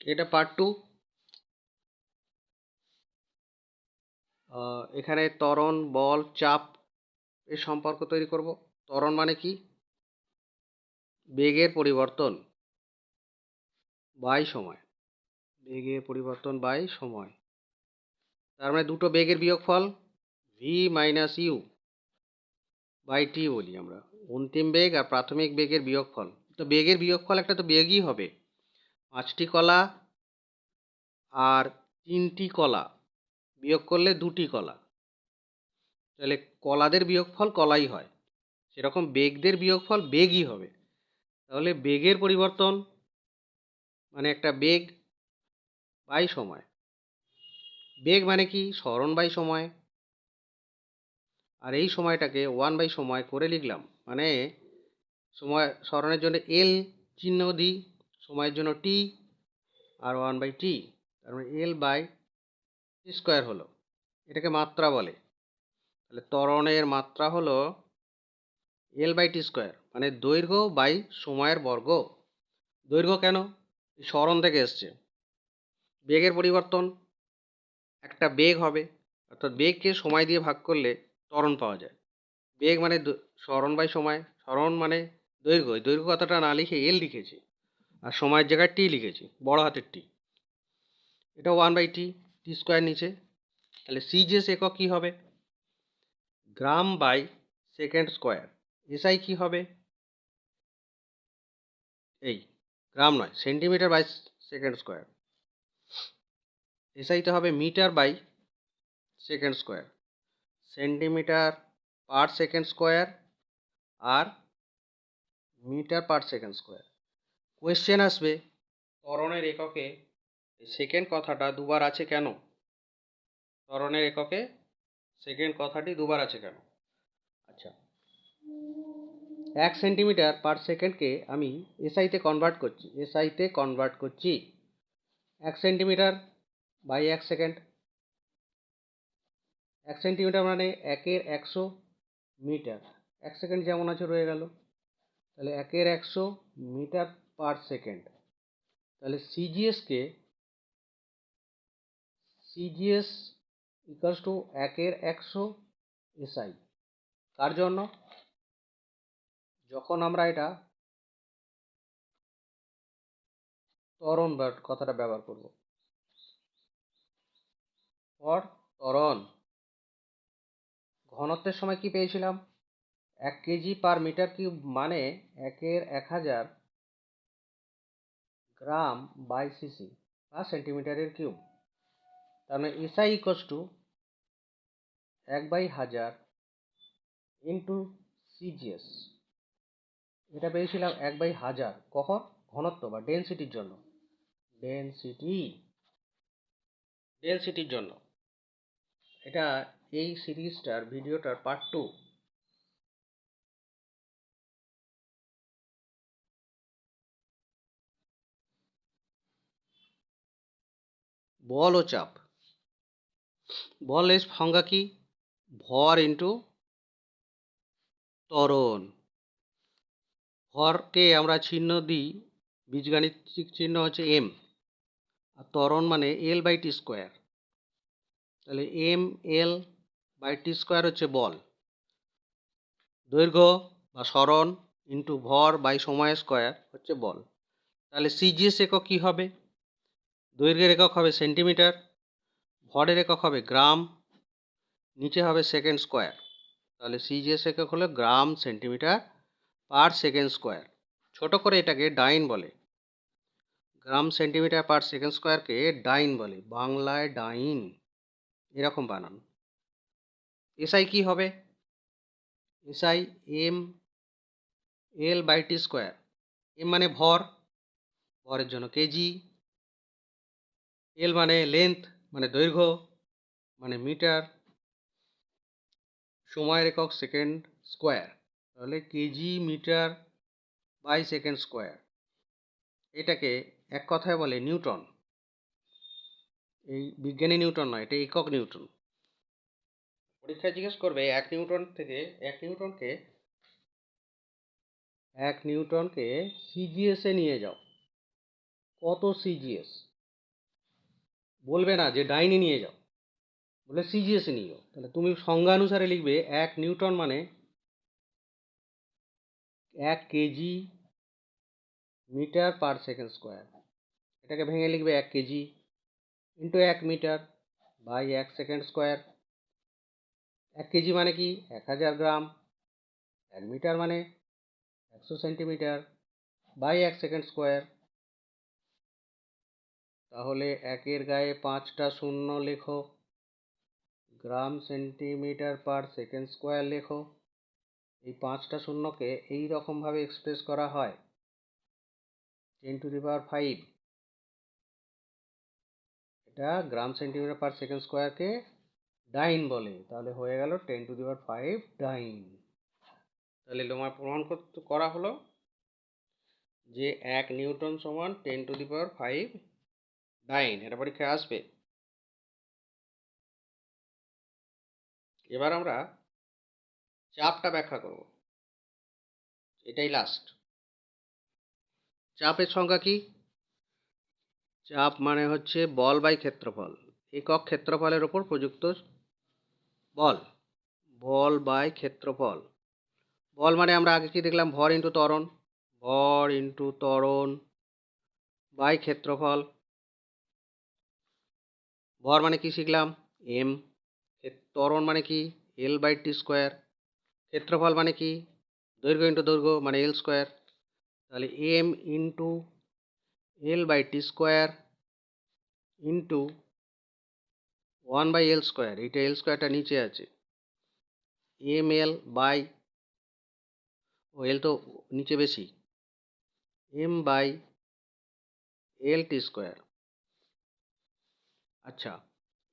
এটা পার্ট 2। এখানে ত্বরণ, বল, চাপ এর সম্পর্ক তৈরি করব। ত্বরণ মানে কি? বেগের পরিবর্তন বাই সময়। বেগের পরিবর্তন বাই সময়, তার মানে দুটো বেগের বিয়োগফল V minus you by T বলি আমরা। অন্তিম বেগ আর প্রাথমিক বেগের বিয়োগফল, তো বেগের বিয়োগফল একটা তো বেগই হবে। 5টি কলা আর 3টি কলা বিয়োগ করলে 2টি কলা, তাহলে কলাদের বিয়োগফল কলাই হয়, সেরকম বেগদের বিয়োগফল বেগই হবে। তাহলে বেগের পরিবর্তন মানে একটা বেগ বাই সময়। বেগ মানে কি? সরণ বাই সময়। আর এই সময়টাকে 1 বাই সময় করে লিখলাম, মানে সময় সরণের জন্য এল চিহ্ন দিই, সময়ের জন্য টি, আর 1/t, তার মানে এল বাই টি স্কোয়ার হলো। এটাকে মাত্রা বলে। তাহলে ত্বরণের মাত্রা হলো এল বাই টি স্কোয়ার, মানে দৈর্ঘ্য বাই সময়ের বর্গ। দৈর্ঘ্য কেন? সরণ থেকে এসছে। বেগের পরিবর্তন একটা বেগ হবে, অর্থাৎ বেগকে সময় দিয়ে ভাগ করলে ত্বরণ পাওয়া যায়। বেগ মানে সরণ বাই সময়, সরণ মানে দৈর্ঘ্য, দৈর্ঘ্য কথাটা না লিখে এল লিখেছি, আর সময়ের জায়গায় টি লিখেছি, বড় হাতের টি। এটা 1/t, টি স্কোয়ার নিচে। তাহলে সিজিএস একক কী হবে? Gram by second square. SI কী হবে? এই গ্রাম নয়, সেন্টিমিটার বাই সেকেন্ড স্কোয়ার। এসআইতে হবে metre by second square, centimetre per second square আর metre per second square. Question আসবে, ত্বরণের এককে সেকেন্ড কথাটা দুবার আছে কেন? ত্বরণের এককে সেকেন্ড কথাটি দুবার আছে কেন? আচ্ছা, 1 সেন্টিমিটার পার সেকেন্ডকে আমি এসআইতে কনভার্ট করছি। 1 সেন্টিমিটার বাই 1 সেকেন্ড। 1 সেন্টিমিটার মানে 1-এর 100 মিটার। 1 সেকেন্ড যেমন আছে রয়ে গেল। তাহলে 1-এর 100 মিটার পার সেকেন্ড। তাহলে সিজিএস ইকুয়ালস টু 1-এর 100 এসআই। কার জন্য? যখন আমরা এটা ত্বরণ কথাটা ব্যবহার করব, ফর ত্বরণ। ঘনত্বের সময় কি পেয়েছিলাম? 1 কেজি পার মিটার কিউব, মানে 1-এর 1000 গ্রাম বাই সিসি বা সেন্টিমিটারের কিউব। তার মানে SI equals to 1/1000 into CGS. এটা পেয়েছিলাম 1/1000, কখন? ঘনত্ব বা ডেনসিটির জন্য। ডেনসিটির জন্য। এটা এই সিরিজটার ভিডিওটার পার্ট 2। বল ও চাপ। বলের সংজ্ঞা কি? ভর ইন্টু ত্বরণ। ভরকে আমরা চিহ্ন দিই, বীজগাণিতিক চিহ্ন হচ্ছে এম, আর ত্বরণ মানে এল বাই টি স্কোয়ার। তাহলে M L by T square হচ্ছে বল। দৈর্ঘ্য বা সরণ ইন্টু ভর বাই সময় স্কোয়ার হচ্ছে বল। তাহলে সিজিএস একক কী হবে? দৈর্ঘ্যের একক হবে সেন্টিমিটার, ভরের একক হবে গ্রাম, নিচে হবে সেকেন্ড স্কোয়ার। তাহলে সিজিএস একক হলো গ্রাম সেন্টিমিটার পার সেকেন্ড স্কোয়ার। ছোট করে এটাকে ডাইন বলে। গ্রাম সেন্টিমিটার পার সেকেন্ড স্কোয়ারকে ডাইন বলে, বাংলায় ডাইন, এরকম বানান। এসআই কি হবে? SI M L by T square. M মানে ভর, ভরের জন্য কেজি। এল মানে লেন্থ, মানে দৈর্ঘ্য, মানে মিটার। সময়ের একক সেকেন্ড স্কোয়ার, তাহলে KG metre by second square. এটাকে এক কথায় বলে নিউটন। এই বিজ্ঞানী নিউটন নয়, এটা একক নিউটন। পরীক্ষায় জিজ্ঞেস করবে 1 নিউটনকে সিজিএসে নিয়ে যাও। কত সিজিএস? বলবে না যে ডাইনে নিয়ে যাও, বলে সিজিএসে নিয়ে যাও। তাহলে তুমি সংজ্ঞানুসারে লিখবে 1 নিউটন মানে 1 KG metre per second square. এটাকে ভেঙে লিখবে 1 KG into 1 metre by 1 second square. 1 KG মানে কি 1000 গ্রাম, 1 মিটার মানে 100 সেন্টিমিটার বাই 1 সেকেন্ড স্কোয়ার। তাহলে 1-এর গায়ে 5টা শূন্য লেখো, গ্রাম সেন্টিমিটার পার সেকেন্ড স্কোয়ার লেখো। এই 5টা শূন্যকে এই রকমভাবে এক্সপ্রেস করা হয় 10⁵, এটা গ্রাম সেন্টিমিটার পার সেকেন্ড স্কোয়ারকে ডাইন বলে। তাহলে হয়ে গেল 10⁵ ডাইন। তাহলে তোমার প্রমাণ করা হলো যে 1 নিউটন সমান 10⁵ ডাইন। এটা পরীক্ষায় আসবে। এবার আমরা চাপটা ব্যাখ্যা করব, এটাই লাস্ট। চাপের সংজ্ঞা কি? চাপ মানে হচ্ছে বল বাই ক্ষেত্রফল, একক ক্ষেত্রফলের ওপর প্রযুক্ত বল। বল বাই ক্ষেত্রফল। বল মানে আমরা আগে কি দেখলাম, ভর ইন্টু ত্বরণ, ভর ইন্টু ত্বরণ বাই ক্ষেত্রফল। ভর মানে কি শিখলাম, এম। ত্বরণ মানে কি, L/T²। ক্ষেত্রফল মানে কি, দৈর্ঘ্য ইন্টু দৈর্ঘ্য মানে L²। তাহলে M into L/T² into 1/L², এইটা L²টা নিচে আছে, ml বাই, ও এল তো নিচে বেশি, m/LT²। আচ্ছা,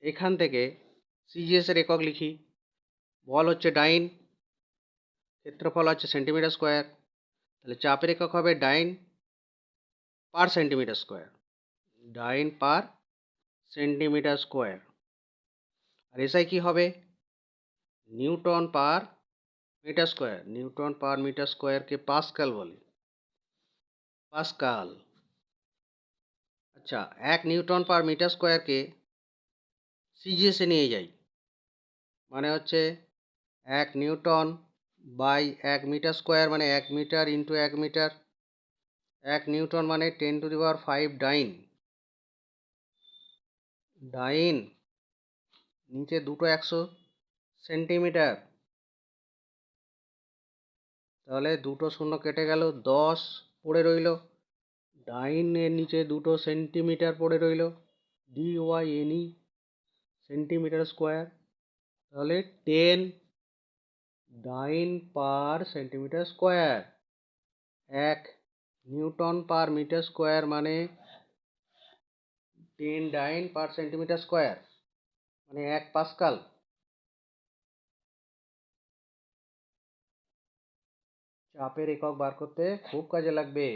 এখান থেকে সিজিএস এর একক লিখি। বল হচ্ছে ডাইন, ক্ষেত্রফল হচ্ছে সেন্টিমিটার স্কোয়ার। তাহলে চাপের একক হবে dyne per centimetre square, dyne per centimetre square. আর এসআই কি হবে, newton per metre square. Newton per metre স্কোয়ারকে পাস্কাল বলে, পাস্কাল। আচ্ছা, 1 নিউটন পার মিটার স্কোয়ারকে সিজিএসে নিয়ে যাই, মানে হচ্ছে 1 নিউটন বাই 1 মিটার স্কোয়ার মানে 1 মিটার ইন্টু 1 মিটার। 1 নিউটন মানে 10⁵ ডাইন। ডাইন নিচে দুটো 100 সেন্টিমিটার, তাহলে দুটো শূন্য কেটে গেল, 10 পড়ে রইল। ডাইনের নিচে দুটো সেন্টিমিটার পড়ে রইল, DYNE সেন্টিমিটার স্কোয়ার। তাহলে 10 dyne per centimetre square. 1 newton per metre square মানে 10 ডাইন পার সেন্টিমিটার স্কোয়ার মানে 1 পাস্কাল। চাপের একক বার করতে খুব কাজে লাগবে।